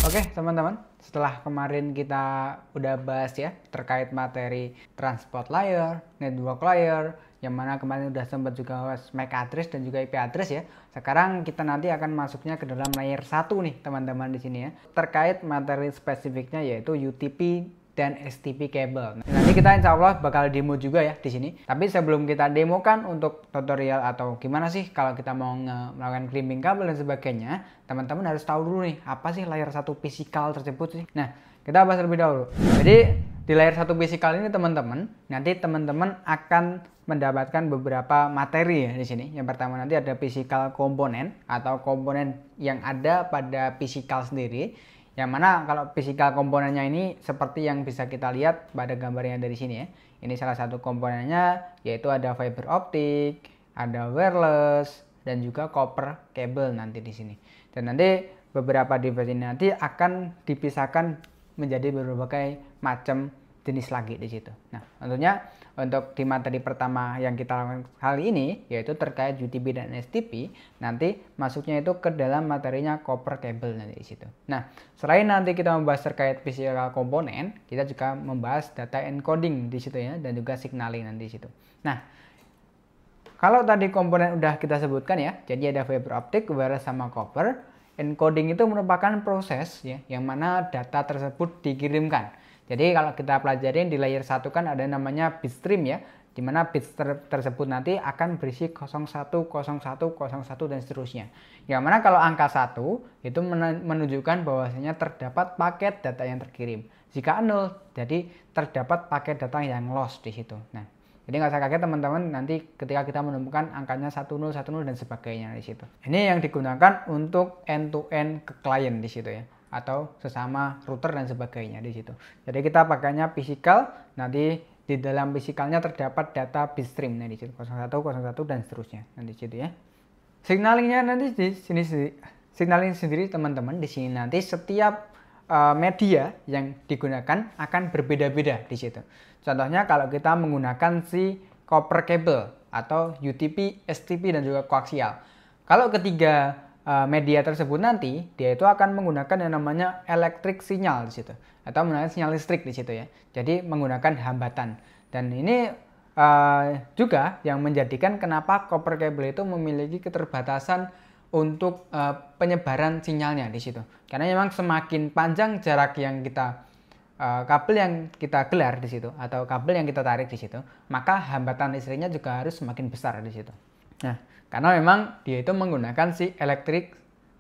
Oke teman-teman, setelah kemarin kita udah bahas ya terkait materi transport layer, network layer, yang mana kemarin udah sempat juga bahas MAC address dan juga IP address ya. Sekarang kita nanti akan masuknya ke dalam layer 1 nih teman-teman di sini ya. Terkait materi spesifiknya yaitu UTP dan STP cable. Nanti kita insya Allah bakal demo juga ya di sini. Tapi sebelum kita demokan untuk tutorial atau gimana sih kalau kita mau melakukan clipping kabel dan sebagainya, teman-teman harus tahu dulu nih apa sih layer 1 physical tersebut sih. Nah, kita bahas lebih dahulu. Jadi di layer 1 physical ini teman-teman, nanti teman-teman akan mendapatkan beberapa materi ya di sini. Yang pertama nanti ada physical komponen atau komponen yang ada pada physical sendiri. Yang mana kalau physical komponennya ini seperti yang bisa kita lihat pada gambarnya dari sini ya. Ini salah satu komponennya yaitu ada fiber optik, ada wireless, dan juga copper cable nanti di sini. Dan nanti beberapa device ini nanti akan dipisahkan menjadi berbagai macam jenis lagi di situ. Nah, tentunya untuk di materi pertama yang kita lakukan kali ini yaitu terkait UTP dan STP, nanti masuknya itu ke dalam materinya copper cable nanti di situ. Nah, selain nanti kita membahas terkait physical komponen, kita juga membahas data encoding di situ ya dan juga signaling nanti di situ. Nah, kalau tadi komponen udah kita sebutkan ya, jadi ada fiber optic, wireless sama copper. Encoding itu merupakan proses ya yang mana data tersebut dikirimkan. Jadi kalau kita pelajarin di layer 1 kan ada namanya bitstream ya, di mana bit tersebut nanti akan berisi 01, 01, 01 dan seterusnya. Yang mana kalau angka 1 itu menunjukkan bahwasanya terdapat paket data yang terkirim. Jika 0, jadi terdapat paket data yang lost di situ. Nah, jadi nggak usah kaget teman-teman nanti ketika kita menemukan angkanya 10, 10 dan sebagainya di situ. Ini yang digunakan untuk end-to-end ke klien di situ ya, atau sesama router dan sebagainya di situ. Jadi kita pakainya physical, nanti di dalam physicalnya terdapat data bitstream di situ 01, 01 dan seterusnya nanti di situ ya. Signalingnya nanti di sini signaling sendiri teman-teman di sini nanti setiap media yang digunakan akan berbeda-beda di situ. Contohnya kalau kita menggunakan si copper cable atau UTP, STP dan juga koaksial. Kalau ketiga media tersebut nanti dia itu akan menggunakan yang namanya elektrik sinyal di situ atau menggunakan sinyal listrik di situ ya. Jadi menggunakan hambatan. Dan ini juga yang menjadikan kenapa copper cable itu memiliki keterbatasan untuk penyebaran sinyalnya di situ. Karena memang semakin panjang jarak yang kita kabel yang kita gelar di situ atau kabel yang kita tarik di situ, maka hambatan listriknya juga harus semakin besar di situ. Nah, karena memang dia itu menggunakan si elektrik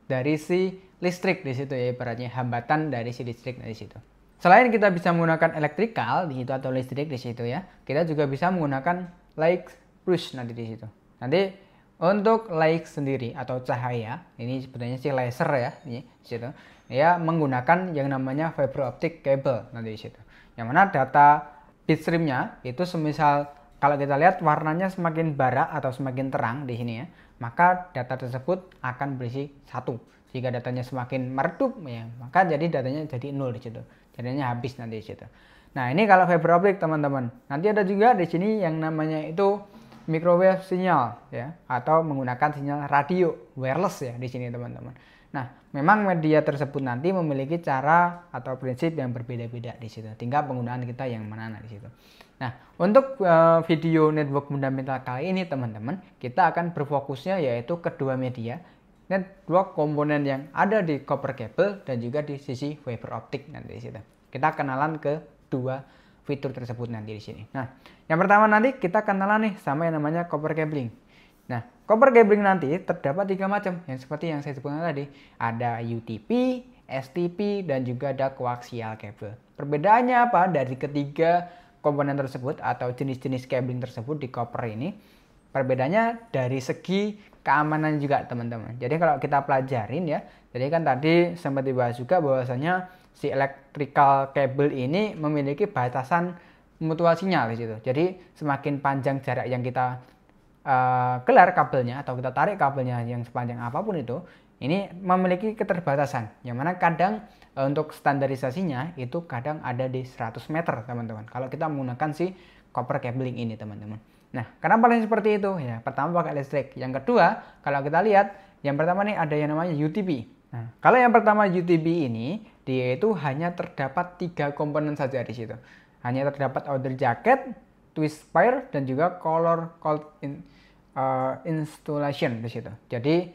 dari si listrik di situ ya, ibaratnya hambatan dari si listrik di situ. Selain kita bisa menggunakan elektrikal di situ atau listrik di situ ya, kita juga bisa menggunakan light push nanti di situ. Nanti untuk light sendiri atau cahaya, ini sebenarnya sih laser ya, ini di situ. Ya menggunakan yang namanya fiber optic cable nanti di situ. Yang mana data bitstreamnya itu semisal kalau kita lihat warnanya semakin bara atau semakin terang di sini ya, maka data tersebut akan berisi 1. Jika datanya semakin meredup ya, maka jadi datanya jadi 0 di situ. Jadinya habis nanti di situ. Nah, ini kalau fiber optic teman-teman. Nanti ada juga di sini yang namanya itu microwave sinyal ya atau menggunakan sinyal radio wireless ya di sini teman-teman. Nah, memang media tersebut nanti memiliki cara atau prinsip yang berbeda-beda di situ. Tinggal penggunaan kita yang mana di situ. Nah, untuk video network fundamental kali ini teman-teman, kita akan berfokusnya yaitu kedua media network komponen yang ada di copper cable dan juga di sisi fiber optik nanti di situ. Kita kenalan ke dua fitur tersebut nanti di sini. Nah, yang pertama nanti kita kenalan nih sama yang namanya copper cabling. Nah, copper cabling nanti terdapat 3 macam yang seperti yang saya sebutkan tadi. Ada UTP, STP, dan juga ada coaxial cable. Perbedaannya apa dari ketiga komponen tersebut atau jenis-jenis cabling tersebut di copper ini? Perbedaannya dari segi keamanan juga teman-teman. Jadi kalau kita pelajarin ya, jadi kan tadi sempat dibahas juga bahwasanya si electrical cable ini memiliki batasan mutual sinyal di situ. Jadi semakin panjang jarak yang kita gelar kabelnya atau kita tarik kabelnya yang sepanjang apapun itu, ini memiliki keterbatasan. Yang mana kadang untuk standarisasinya itu kadang ada di 100 meter teman-teman. Kalau kita menggunakan si copper cabling ini teman-teman. Nah, kenapa paling seperti itu? Ya, pertama pakai listrik. Yang kedua, kalau kita lihat, yang pertama nih ada yang namanya UTP. Nah, kalau yang pertama UTB ini, dia itu hanya terdapat 3 komponen saja di situ. Hanya terdapat outer jacket, twist spire, dan juga color cold installation di situ. Jadi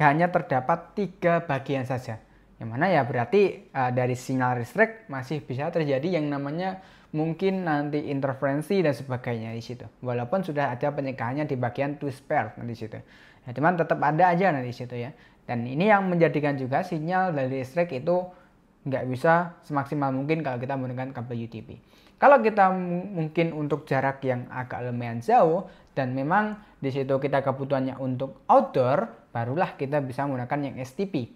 hanya terdapat 3 bagian saja. Yang mana ya berarti dari sinyal listrik masih bisa terjadi yang namanya mungkin nanti interferensi dan sebagainya di situ. Walaupun sudah ada penyekaannya di bagian twist spire di situ. Nah, cuman tetap ada aja nanti di situ ya. Dan ini yang menjadikan juga sinyal dari listrik itu nggak bisa semaksimal mungkin kalau kita menggunakan kabel UTP. Kalau kita mungkin untuk jarak yang agak lumayan jauh dan memang di situ kita kebutuhannya untuk outdoor, barulah kita bisa menggunakan yang STP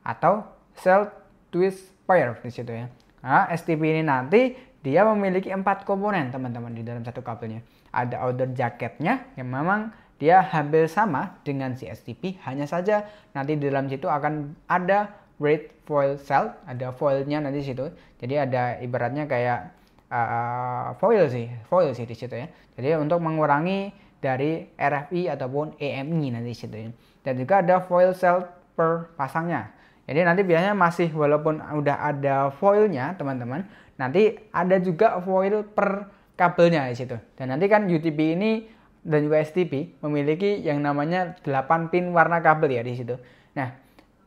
atau Self Twist Spire di situ ya. Nah, STP ini nanti dia memiliki 4 komponen teman-teman di dalam satu kabelnya. Ada outer jacketnya yang memang dia hampir sama dengan si STP, hanya saja nanti di dalam situ akan ada red foil cell, ada foilnya nanti di situ. Jadi ada ibaratnya kayak foil sih di situ ya. Jadi untuk mengurangi dari RFI ataupun EMI nanti di situ ya. Dan juga ada foil cell per pasangnya. Jadi nanti biasanya masih walaupun udah ada foilnya teman-teman, nanti ada juga foil per kabelnya di situ. Dan nanti kan UTP ini dan juga STP memiliki yang namanya 8 pin warna kabel ya di situ. Nah,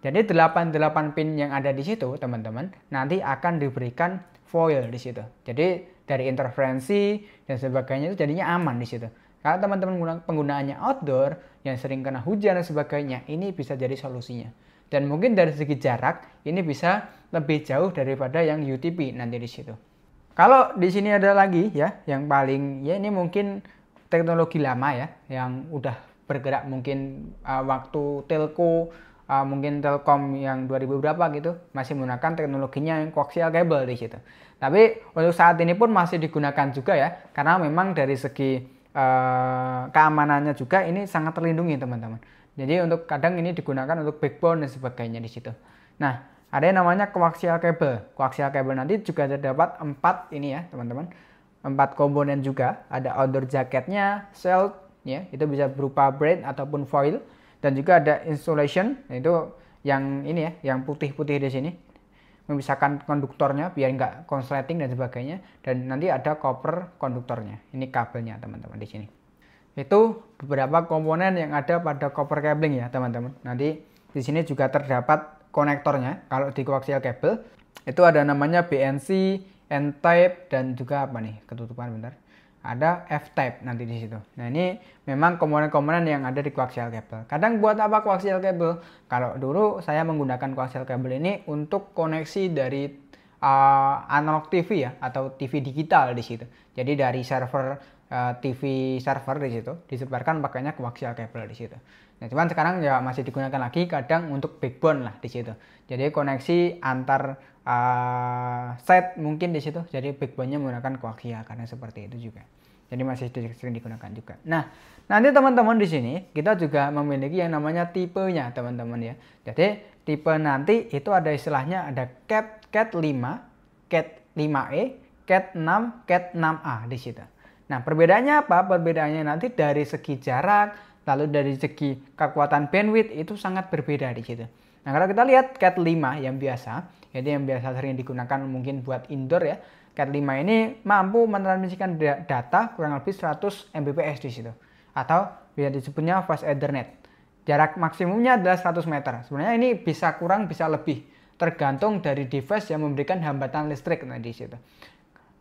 jadi 8 pin yang ada di situ teman-teman nanti akan diberikan foil di situ. Jadi dari interferensi dan sebagainya itu jadinya aman di situ. Kalau teman-teman penggunaannya outdoor yang sering kena hujan dan sebagainya, ini bisa jadi solusinya. Dan mungkin dari segi jarak ini bisa lebih jauh daripada yang UTP nanti di situ. Kalau di sini ada lagi ya, yang paling ya ini mungkin teknologi lama ya, yang udah bergerak mungkin waktu telco, mungkin Telkom yang 2000 berapa gitu masih menggunakan teknologinya yang coaxial cable di situ. Tapi untuk saat ini pun masih digunakan juga ya, karena memang dari segi keamanannya juga ini sangat terlindungi teman-teman. Jadi untuk kadang ini digunakan untuk backbone dan sebagainya di situ. Nah, ada yang namanya coaxial cable. Coaxial cable nanti juga terdapat 4 ini ya, teman-teman. 4 komponen juga. Ada outer jacketnya, shell ya, itu bisa berupa braid ataupun foil, dan juga ada insulation, yaitu yang ini ya, yang putih-putih di sini. Memisahkan konduktornya biar nggak konsleting dan sebagainya, dan nanti ada copper konduktornya. Ini kabelnya teman-teman di sini. Itu beberapa komponen yang ada pada copper cabling ya teman-teman. Nanti di sini juga terdapat konektornya. Kalau di coaxial cable itu ada namanya BNC, N-type, dan juga apa nih, ketutupan bentar, ada F-type nanti di situ. Nah, ini memang komponen-komponen yang ada di coaxial cable. Kadang buat apa coaxial cable? Kalau dulu saya menggunakan coaxial cable ini untuk koneksi dari analog TV ya, atau TV digital di situ. Jadi dari server TV server di situ disebarkan pakainya coaxial cable di situ. Nah, cuman sekarang ya masih digunakan lagi kadang untuk backbone lah di situ. Jadi koneksi antar set mungkin di situ. Jadi backbone-nya menggunakan coaxial karena seperti itu juga. Jadi masih sering digunakan juga. Nah, nanti teman-teman di sini kita juga memiliki yang namanya tipenya teman-teman ya. Jadi tipe nanti itu ada istilahnya ada Cat 5, Cat 5E, Cat 6, Cat 6A di situ. Nah, perbedaannya apa? Perbedaannya nanti dari segi jarak, lalu dari segi kekuatan bandwidth itu sangat berbeda di situ. Nah, kalau kita lihat Cat 5 yang biasa, jadi yang biasa sering digunakan mungkin buat indoor ya. Cat 5 ini mampu mentransmisikan data kurang lebih 100 Mbps di situ. Atau bisa disebutnya fast Ethernet. Jarak maksimumnya adalah 100 meter. Sebenarnya ini bisa kurang, bisa lebih. Tergantung dari device yang memberikan hambatan listrik di situ.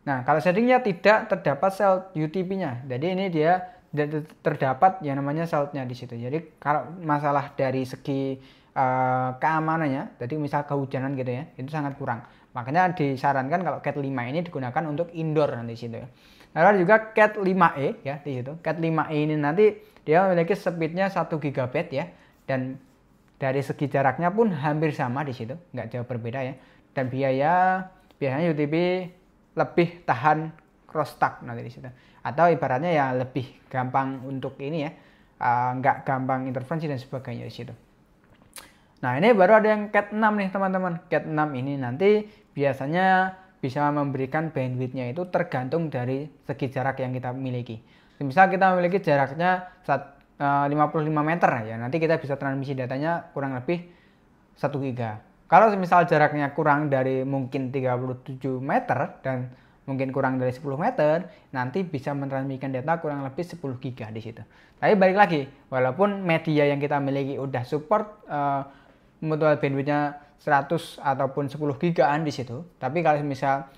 Nah, kalau settingnya tidak terdapat sel UTP-nya, jadi ini dia terdapat yang namanya saltnya di situ. Jadi kalau masalah dari segi keamanannya, jadi misal kehujanan gitu ya, itu sangat kurang. Makanya disarankan kalau Cat 5 ini digunakan untuk indoor nanti di situ. Lalu juga Cat 5e ya di situ. Cat 5e ini nanti dia memiliki speednya 1 GB ya, dan dari segi jaraknya pun hampir sama di situ, nggak jauh berbeda ya. Dan biasanya UTP lebih tahan cross talk nanti di situ, atau ibaratnya ya lebih gampang untuk ini ya, nggak gampang interferensi dan sebagainya di situ. Nah, ini baru ada yang Cat 6 nih teman-teman. Cat 6 ini nanti biasanya bisa memberikan bandwidthnya itu tergantung dari segi jarak yang kita miliki. Misal kita memiliki jaraknya 55 meter ya, nanti kita bisa transmisi datanya kurang lebih 1 giga. Kalau misal jaraknya kurang dari mungkin 37 meter dan mungkin kurang dari 10 meter, nanti bisa mentransmisikan data kurang lebih 10 giga di situ. Tapi balik lagi, walaupun media yang kita miliki udah support mutual bandwidth-nya 100 ataupun 10 gigaan di situ, tapi kalau misal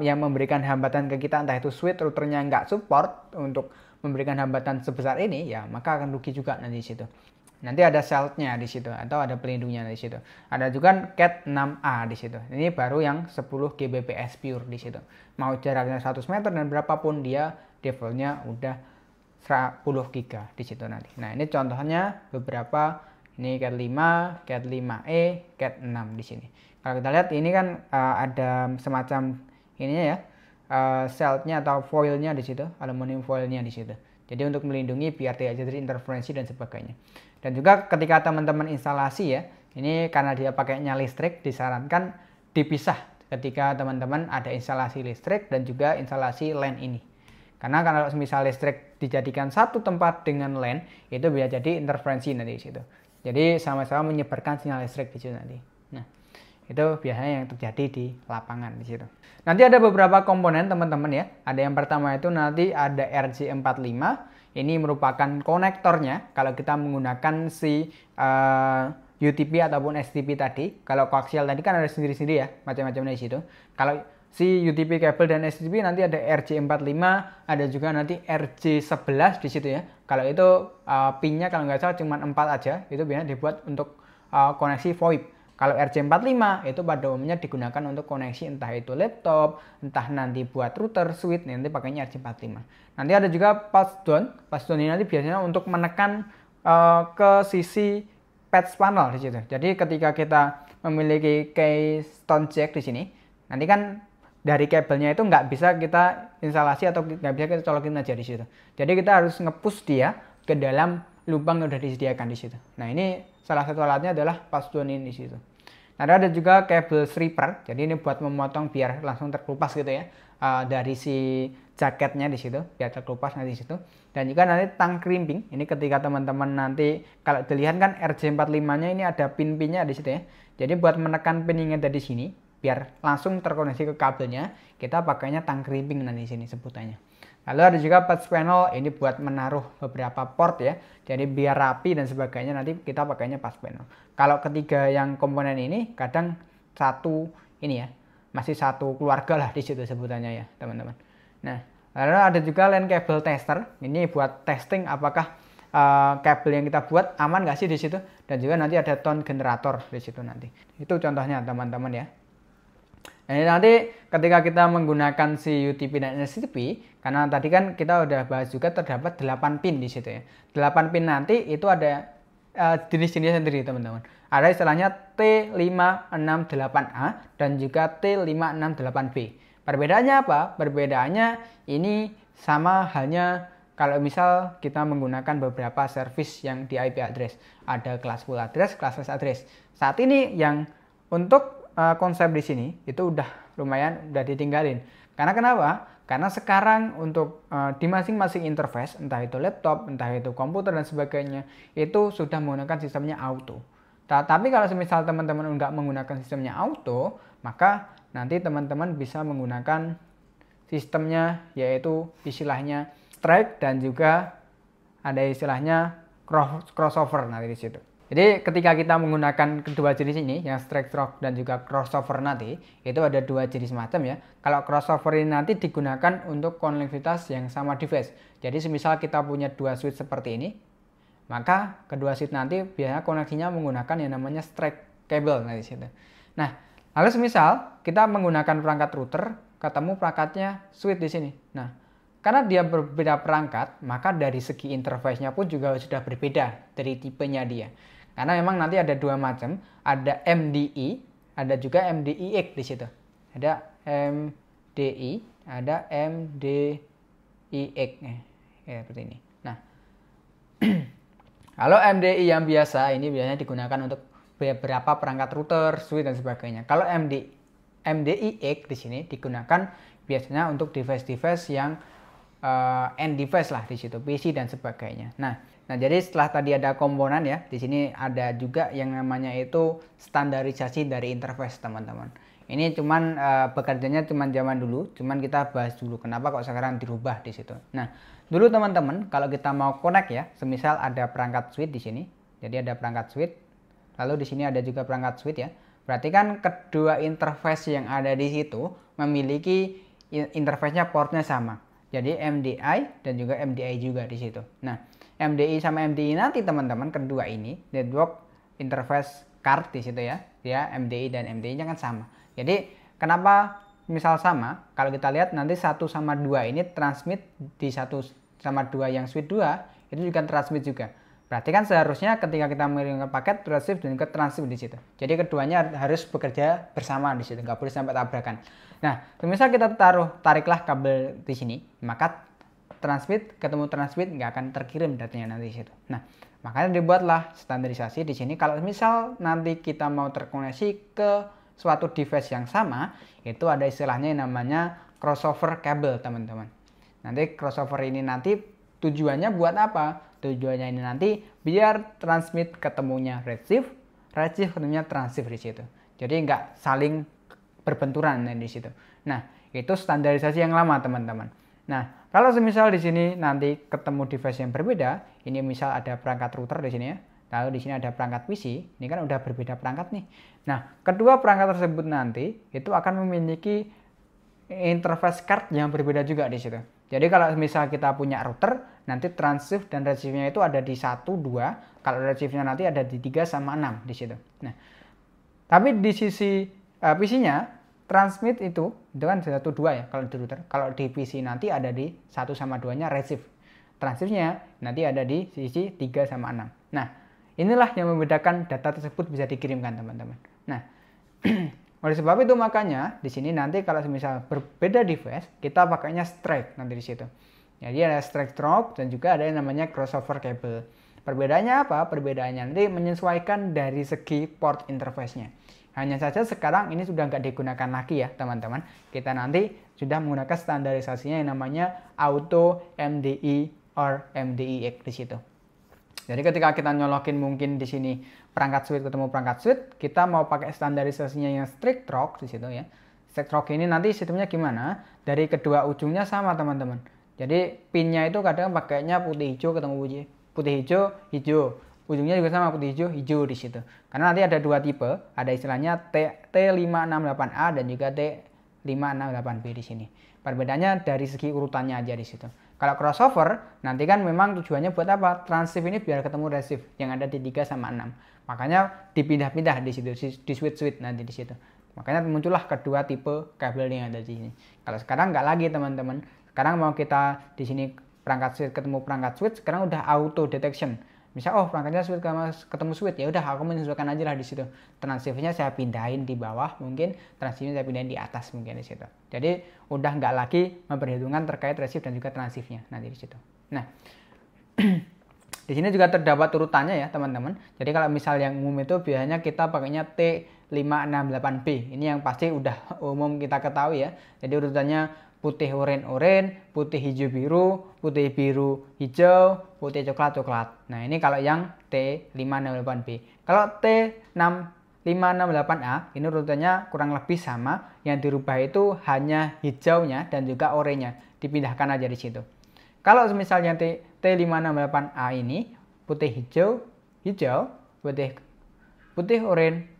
yang memberikan hambatan ke kita, entah itu switch routernya nggak support untuk memberikan hambatan sebesar ini, ya maka akan rugi juga nanti di situ. Nanti ada shieldnya di situ atau ada pelindungnya di situ. Ada juga Cat 6A di situ. Ini baru yang 10 Gbps pure di situ. Mau jaraknya 100 meter dan berapapun dia defaultnya udah 10 giga di situ nanti. Nah, ini contohnya beberapa, ini Cat 5, Cat 5e, Cat 6 di sini. Kalau kita lihat ini kan ada semacam ininya ya, shieldnya atau foilnya di situ, aluminium foilnya di situ. Jadi untuk melindungi biar tidak terjadi interferensi dan sebagainya. Dan juga ketika teman-teman instalasi ya, ini karena dia pakainya listrik, disarankan dipisah ketika teman-teman ada instalasi listrik dan juga instalasi LAN ini. Karena kalau misal listrik dijadikan satu tempat dengan LAN, itu bisa jadi interferensi nanti di situ. Jadi sama-sama menyebarkan sinyal listrik di situ nanti. Nah, itu biasanya yang terjadi di lapangan di situ. Nanti ada beberapa komponen teman-teman ya. Ada yang pertama itu nanti ada RJ45. Ini merupakan konektornya kalau kita menggunakan si UTP ataupun STP tadi. Kalau koaksial tadi kan ada sendiri-sendiri ya, macam-macam di situ. Kalau si UTP kabel dan STP nanti ada RJ45, ada juga nanti RJ11 di situ ya. Kalau itu pinnya kalau nggak salah cuma 4 aja, itu biasanya dibuat untuk koneksi VoIP. Kalau RJ45 itu pada umumnya digunakan untuk koneksi entah itu laptop, entah nanti buat router, switch, nanti pakainya RJ45. Nanti ada juga pulse down. Pulse down ini nanti biasanya untuk menekan ke sisi patch panel di situ. Jadi ketika kita memiliki keystone jack di sini, nanti kan dari kabelnya itu nggak bisa kita instalasi atau nggak bisa kita colokin aja di situ. Jadi kita harus nge-push dia ke dalam lubang yang sudah disediakan di situ. Nah, ini salah satu alatnya adalah pulse down ini di situ. Nah, ada juga kabel stripper. Jadi ini buat memotong biar langsung terkelupas gitu ya. Dari si jaketnya di situ biar terkelupas nanti di situ. Dan juga nanti tang crimping. Ini ketika teman-teman nanti kalau dilihat kan RJ45-nya ini ada pin-pinnya di situ ya. Jadi buat menekan pin yang ada di sini biar langsung terkoneksi ke kabelnya, kita pakainya tang crimping nanti di sini sebutannya. Lalu ada juga patch panel, ini buat menaruh beberapa port ya. Jadi biar rapi dan sebagainya, nanti kita pakainya patch panel. Kalau ketiga yang komponen ini kadang satu ini ya, masih satu keluarga lah di situ sebutannya ya, teman-teman. Nah, lalu ada juga LAN cable tester. Ini buat testing apakah kabel yang kita buat aman nggak sih di situ. Dan juga nanti ada tone generator di situ nanti. Itu contohnya teman-teman ya. Nah, ini nanti ketika kita menggunakan si UTP dan STP, karena tadi kan kita udah bahas juga terdapat 8 pin di situ ya. 8 pin nanti itu ada jenis-jenisnya sendiri teman-teman. Ada istilahnya T568A dan juga T568B. Perbedaannya apa? Perbedaannya ini sama halnya kalau misal kita menggunakan beberapa service yang di IP address. Ada kelas full address, classless address. Saat ini yang untuk konsep di sini itu udah lumayan udah ditinggalin. Karena kenapa? Karena sekarang untuk di masing-masing interface, entah itu laptop, entah itu komputer dan sebagainya, itu sudah menggunakan sistemnya auto. Tapi kalau misal teman-teman nggak menggunakan sistemnya auto, maka nanti teman-teman bisa menggunakan sistemnya yaitu istilahnya strike dan juga ada istilahnya crossover nanti di situ. Jadi ketika kita menggunakan kedua jenis ini, yang strike stroke dan juga crossover nanti, itu ada dua jenis macam ya. Kalau crossover ini nanti digunakan untuk konektivitas yang sama device. Jadi semisal kita punya dua switch seperti ini, maka kedua switch nanti biasanya koneksinya menggunakan yang namanya strike cable nanti di situ. Nah, lalu semisal kita menggunakan perangkat router, ketemu perangkatnya switch di sini. Nah, karena dia berbeda perangkat, maka dari segi interface-nya pun juga sudah berbeda dari tipenya dia. Karena memang nanti ada dua macam, ada MDI, ada juga MDIX di situ. Ada MDI, ada MDIX, ya seperti ini. Nah, kalau MDI yang biasa ini biasanya digunakan untuk beberapa perangkat router, switch dan sebagainya. Kalau MDIX di sini digunakan biasanya untuk device-device yang end device lah di situ, PC dan sebagainya. Nah, Nah, jadi setelah tadi ada komponen ya, di sini ada juga yang namanya itu standarisasi dari interface, teman-teman. Ini cuman bekerjanya cuman zaman dulu, cuman kita bahas dulu kenapa kok sekarang dirubah di situ. Nah, dulu teman-teman kalau kita mau connect ya, semisal ada perangkat switch di sini. Jadi ada perangkat switch, lalu di sini ada juga perangkat switch ya. Berarti kan kedua interface yang ada di situ memiliki interface-nya portnya sama. Jadi MDI dan juga MDI juga di situ. Nah, MDI sama MDI nanti teman-teman kedua ini network interface card di situ ya. Ya, MDI dan MDI-nya kan sama. Jadi kenapa misal sama? Kalau kita lihat nanti 1 sama 2 ini transmit di 1 sama 2 yang switch 2 itu juga transmit juga. Berarti kan seharusnya ketika kita mengirimkan paket receive dan juga transmit di situ. Jadi keduanya harus bekerja bersama di situ, nggak boleh sampai tabrakan. Nah, misal kita tariklah kabel di sini, maka transmit ketemu transmit nggak akan terkirim datanya nanti di situ. Nah, makanya dibuatlah standarisasi di sini. Kalau misal nanti kita mau terkoneksi ke suatu device yang sama, itu ada istilahnya yang namanya crossover cable, teman-teman. Nanti crossover ini nanti tujuannya buat apa? Tujuannya ini nanti biar transmit ketemunya receive ketemunya transmit di situ. Jadi nggak saling berbenturan di situ. Nah, itu standarisasi yang lama, teman-teman. Nah, kalau semisal di sini nanti ketemu device yang berbeda, ini misal ada perangkat router di sini ya, lalu di sini ada perangkat PC, ini kan udah berbeda perangkat nih. Nah, kedua perangkat tersebut nanti itu akan memiliki interface card yang berbeda juga di situ. Jadi kalau misal kita punya router, nanti transif dan receive-nya itu ada di 1, 2, kalau receive-nya nanti ada di 3 sama 6 di situ. Nah, tapi di sisi PC-nya transmit itu kan 1, 2 ya kalau di router. Kalau di PC nanti ada di 1 sama 2-nya receive. Transifnya nanti ada di sisi 3 sama 6. Nah, inilah yang membedakan data tersebut bisa dikirimkan, teman-teman. Nah, oleh sebab itu makanya di sini nanti kalau misal berbeda device, kita pakainya straight nanti di situ. Jadi ada straight drop dan juga ada yang namanya crossover cable. Perbedaannya apa? Perbedaannya nanti menyesuaikan dari segi port interface-nya. Hanya saja sekarang ini sudah nggak digunakan lagi ya, teman-teman. Kita nanti sudah menggunakan standarisasinya yang namanya auto MDI or MDIX di situ. Jadi ketika kita nyolokin mungkin di sini perangkat switch ketemu perangkat switch, kita mau pakai standarisasinya yang strict rock di situ ya. Strict rock ini nanti sistemnya gimana? Dari kedua ujungnya sama, teman-teman. Jadi pinnya itu kadang pakainya putih hijau ketemu putih hijau, hijau. Ujungnya juga sama putih hijau, hijau di situ. Karena nanti ada dua tipe, ada istilahnya T568A dan juga T568B di sini. Perbedaannya dari segi urutannya aja di situ. Kalau crossover, nanti kan memang tujuannya buat apa? Transif ini biar ketemu receive yang ada di 3 sama 6. Makanya dipindah-pindah di situ, di switch-switch nanti di situ. Makanya muncullah kedua tipe kabel yang ada di sini. Kalau sekarang nggak lagi, teman-teman. Sekarang mau kita di sini perangkat switch ketemu perangkat switch, sekarang udah auto detection. Misal perangkatnya switch ketemu switch, ya udah aku menyesuaikan aja lah di situ. Transifnya saya pindahin di bawah, mungkin transifnya saya pindahin di atas mungkin di situ. Jadi udah nggak lagi memperhitungkan terkait receive dan juga transifnya nanti di situ. Nah, di sini juga terdapat urutannya ya, teman-teman. Jadi kalau misal yang umum itu biasanya kita pakainya T568B. Ini yang pasti udah umum kita ketahui ya. Jadi urutannya putih oranye, putih hijau biru, putih biru hijau, putih coklat coklat. Nah, ini kalau yang T568B. Kalau T568A ini urutannya kurang lebih sama, yang dirubah itu hanya hijaunya dan juga oranye, dipindahkan aja di situ. Kalau misalnya T568A ini putih hijau, hijau, putih oranye,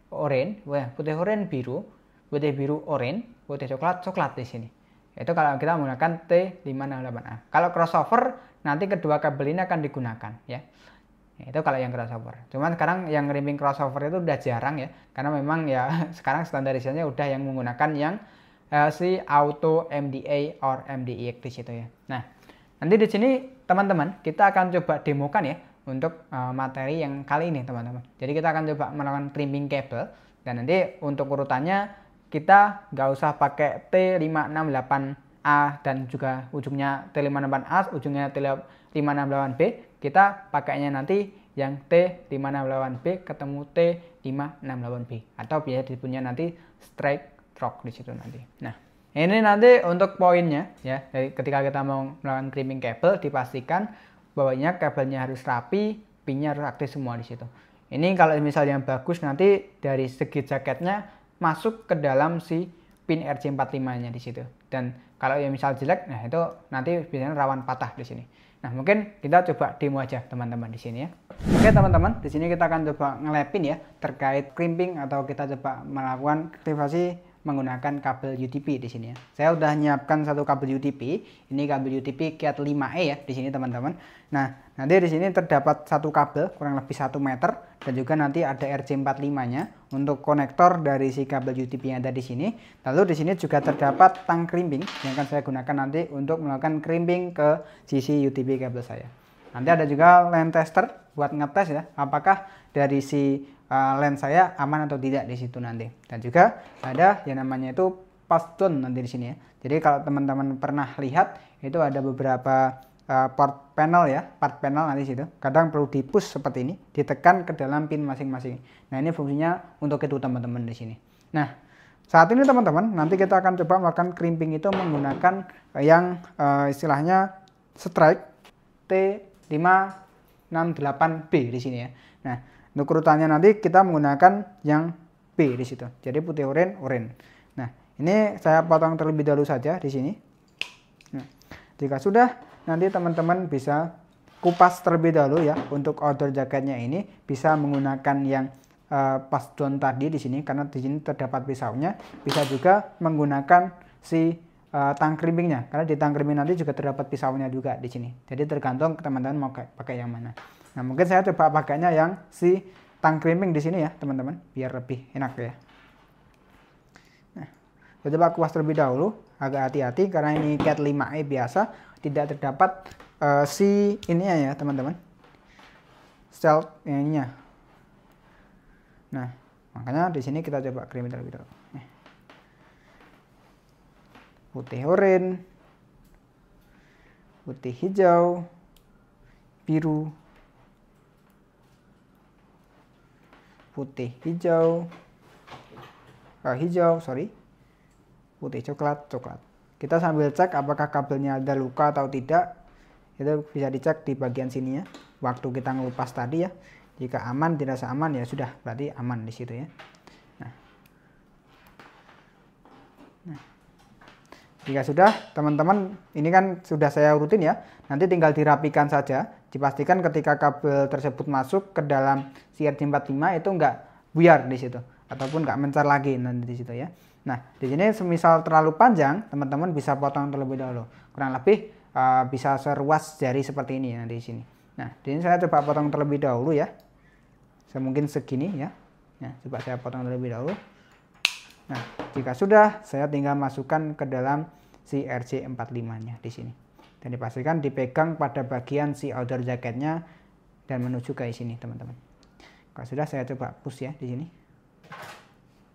putih oranye biru, putih biru oranye, putih coklat coklat di sini. Itu kalau kita menggunakan T568A. Kalau crossover nanti kedua kabel ini akan digunakan ya. Itu kalau yang crossover. Cuman sekarang yang rimming crossover itu udah jarang ya, karena memang ya sekarang standarisasinya udah yang menggunakan yang si auto MDA or MDIX di situ ya. Nah, nanti di sini teman-teman kita akan coba demokan ya untuk materi yang kali ini, teman-teman. Jadi kita akan coba melakukan trimming kabel dan nanti untuk urutannya kita nggak usah pakai T568A dan juga ujungnya T568A, ujungnya T568B. Kita pakainya nanti yang T568B ketemu T568B atau biasa disebutnya nanti straight rock di situ nanti. Nah, ini nanti untuk poinnya ya. Jadi ketika kita mau melakukan trimming kabel, dipastikan bawahnya kabelnya harus rapi, pinnya harus aktif semua di situ. Ini kalau misalnya bagus nanti dari segi jaketnya masuk ke dalam si pin RJ45-nya di situ. Dan kalau yang misal jelek, nah itu nanti biasanya rawan patah di sini. Nah, mungkin kita coba demo aja teman-teman di sini ya. Oke teman-teman, di sini kita akan coba ngelepin ya terkait crimping atau kita coba melakukan aktivasi menggunakan kabel UTP di sini ya. Saya udah nyiapkan satu kabel UTP. Ini kabel UTP Cat 5E ya di sini teman-teman. Nah, nanti di sini terdapat satu kabel kurang lebih 1 meter dan juga nanti ada RJ45-nya untuk konektor dari si kabel UTP yang ada di sini. Lalu di sini juga terdapat tang crimping yang akan saya gunakan nanti untuk melakukan crimping ke sisi UTP kabel saya. Nanti ada juga line tester buat ngetes ya, apakah dari si lens saya aman atau tidak di situ nanti. Dan juga ada yang namanya itu pass tone nanti di sini ya. Jadi kalau teman-teman pernah lihat itu ada beberapa part panel ya, part panel nanti situ. Kadang perlu di-push seperti ini, ditekan ke dalam pin masing-masing. Nah, ini fungsinya untuk itu teman-teman di sini. Nah, saat ini teman-teman, nanti kita akan coba melakukan crimping itu menggunakan yang istilahnya strike T568B di sini ya. Nah, untuk urutannya nanti kita menggunakan yang B di situ. Jadi putih oranye. Nah, ini saya potong terlebih dahulu saja di sini. Nah, jika sudah, nanti teman-teman bisa kupas terlebih dahulu ya. Untuk outdoor jaketnya ini bisa menggunakan yang pass tone tadi di sini karena di sini terdapat pisaunya. Bisa juga menggunakan si tang crimpingnya karena di tang crimping nanti juga terdapat pisaunya juga di sini. Jadi tergantung teman-teman mau pakai yang mana. Nah, mungkin saya coba pakainya yang si tang crimping di sini ya, teman-teman, biar lebih enak ya. Nah, saya coba kupas terlebih dahulu, agak hati-hati karena ini Cat 5E biasa, tidak terdapat si ininya ya, teman-teman. Stealth ininya. Nah, makanya di sini kita coba crimping terlebih dahulu. Putih oranye, putih hijau, biru, putih hijau, putih coklat. Kita sambil cek apakah kabelnya ada luka atau tidak. Itu bisa dicek di bagian sini ya. Waktu kita ngelupas tadi ya. Jika aman, tidak aman ya sudah, berarti aman di situ ya. Nah. Jika sudah, teman-teman, ini kan sudah saya urutin ya. Nanti tinggal dirapikan saja. Dipastikan ketika kabel tersebut masuk ke dalam si RJ45 itu enggak buyar di situ ataupun enggak mencar lagi nanti di situ ya. Nah, di sini semisal terlalu panjang, teman-teman bisa potong terlebih dahulu. Kurang lebih bisa seruas jari seperti ini nanti di sini. Nah, di sini saya coba potong terlebih dahulu ya. Mungkin segini ya. Nah, coba saya potong terlebih dahulu. Nah, jika sudah, saya tinggal masukkan ke dalam si RJ45-nya di sini. Dan dipastikan dipegang pada bagian si outdoor jaketnya dan menuju ke sini, teman-teman. Kalau sudah, saya coba push ya di sini.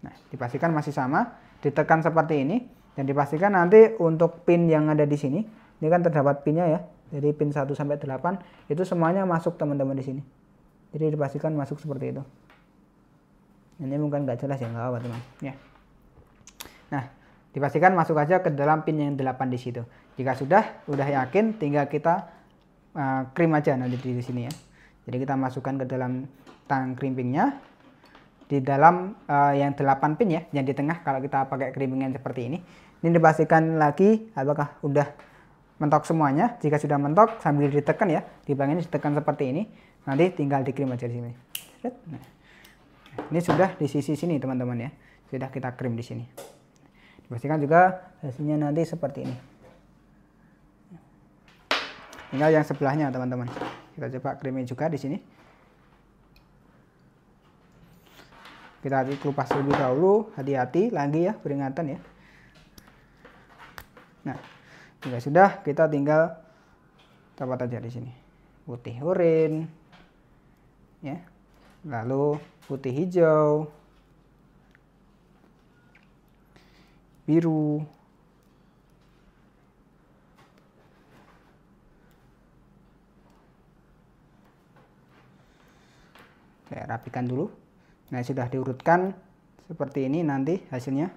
Nah, dipastikan masih sama, ditekan seperti ini dan dipastikan nanti untuk pin yang ada di sini, ini kan terdapat pinnya ya. Jadi pin 1 sampai 8 itu semuanya masuk, teman-teman di sini. Jadi dipastikan masuk seperti itu. Ini mungkin nggak jelas ya, nggak apa, teman. Ya. Nah, dipastikan masuk aja ke dalam pin yang 8 di situ. Jika sudah yakin, tinggal kita krim aja nanti di sini ya. Jadi kita masukkan ke dalam tang crimpingnya di dalam yang 8 pin ya, yang di tengah kalau kita pakai crimpingan seperti ini. Ini dipastikan lagi apakah udah mentok semuanya. Jika sudah mentok, sambil ditekan ya, di bagian ini ditekan seperti ini. Nanti tinggal dikrim aja di sini. Nah, ini sudah di sisi sini, teman-teman ya. Sudah kita krim di sini. Pastikan juga hasilnya nanti seperti ini. Tinggal yang sebelahnya, teman-teman. Kita coba krimin juga di sini. Kita kupas terlebih dahulu, hati-hati lagi ya, peringatan ya. Nah, jika sudah, kita tinggal tapat aja di sini. Putih oranye, ya. Lalu putih hijau, biru, saya rapikan dulu. Nah, sudah diurutkan seperti ini nanti hasilnya.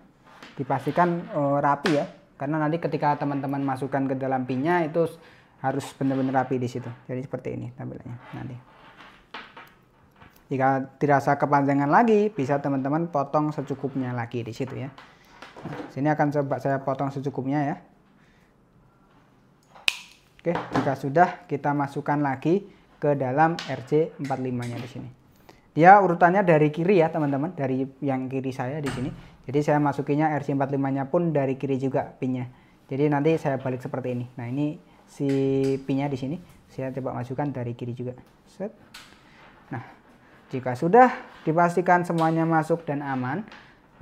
Dipastikan rapi ya, karena nanti ketika teman-teman masukkan ke dalam pinnya itu harus benar-benar rapi di situ. Jadi seperti ini tampilannya nanti. Jika dirasa kepanjangan lagi, bisa teman-teman potong secukupnya lagi di situ ya. Nah, sini akan coba saya potong secukupnya ya. Oke, jika sudah, kita masukkan lagi ke dalam RJ45-nya di sini. Dia urutannya dari kiri ya teman-teman, dari yang kiri saya di sini. Jadi saya masukinya RJ45-nya pun dari kiri juga pinnya. Jadi nanti saya balik seperti ini. Nah, ini si pinnya di sini. Saya coba masukkan dari kiri juga. Set. Nah, jika sudah dipastikan semuanya masuk dan aman,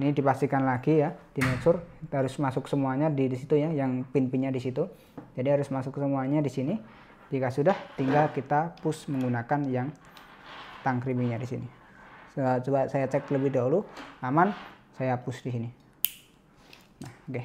ini dipastikan lagi ya, di make sure harus masuk semuanya di situ ya, yang pin-pinnya di situ. Jadi harus masuk semuanya di sini. Jika sudah, tinggal kita push menggunakan yang tang creamingnya di sini. Coba saya cek lebih dahulu, aman, saya push di sini. Nah, oke.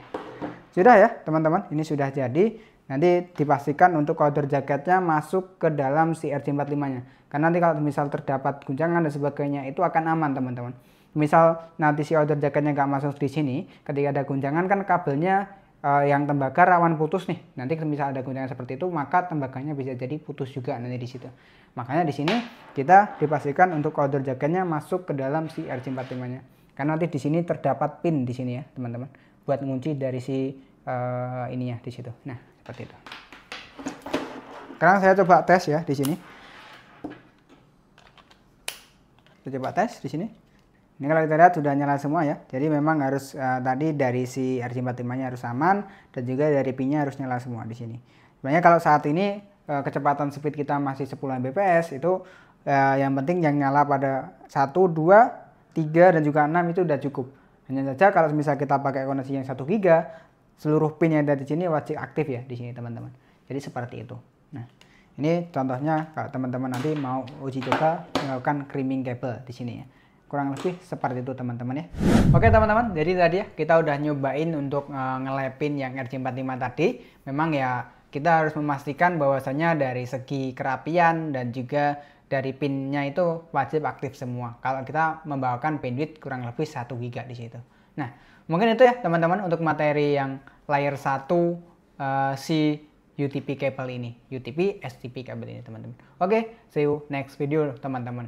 Sudah ya teman-teman, ini sudah jadi. Nanti dipastikan untuk outer jaketnya masuk ke dalam si RJ45-nya. Karena nanti kalau misal terdapat guncangan dan sebagainya, itu akan aman teman-teman. Misal nanti si outer jaketnya nggak masuk di sini, ketika ada guncangan kan kabelnya yang tembaga rawan putus nih. Nanti misal ada guncangan seperti itu, maka tembaganya bisa jadi putus juga nanti di situ. Makanya di sini kita dipastikan untuk outer jaketnya masuk ke dalam si RJ45-nya. Karena nanti di sini terdapat pin di sini ya teman-teman, buat ngunci dari si ininya di situ. Nah, seperti itu. Sekarang saya coba tes ya di sini. Kita coba tes di sini. Ini kalau kita lihat sudah nyala semua ya. Jadi memang harus tadi dari si RJ45-nya harus aman dan juga dari pinnya harus nyala semua di sini. Sebenarnya kalau saat ini kecepatan speed kita masih 10 Mbps itu yang penting yang nyala pada 1, 2, 3 dan juga 6 itu udah cukup. Hanya saja kalau misal kita pakai koneksi yang 1 GB, seluruh pin yang ada di sini wajib aktif ya di sini teman-teman. Jadi seperti itu. Nah, ini contohnya kalau teman-teman nanti mau uji coba melakukan creaming kabel di sini ya. Kurang lebih seperti itu teman-teman ya. Oke teman-teman, jadi tadi ya kita udah nyobain untuk ngelepin yang RJ45 tadi. Memang ya kita harus memastikan bahwasanya dari segi kerapian dan juga dari pinnya itu wajib aktif semua. Kalau kita membawakan bandwidth kurang lebih 1 GB di situ. Nah, mungkin itu ya teman-teman untuk materi yang layer 1 si UTP kabel ini. UTP STP kabel ini teman-teman. Oke, see you next video teman-teman.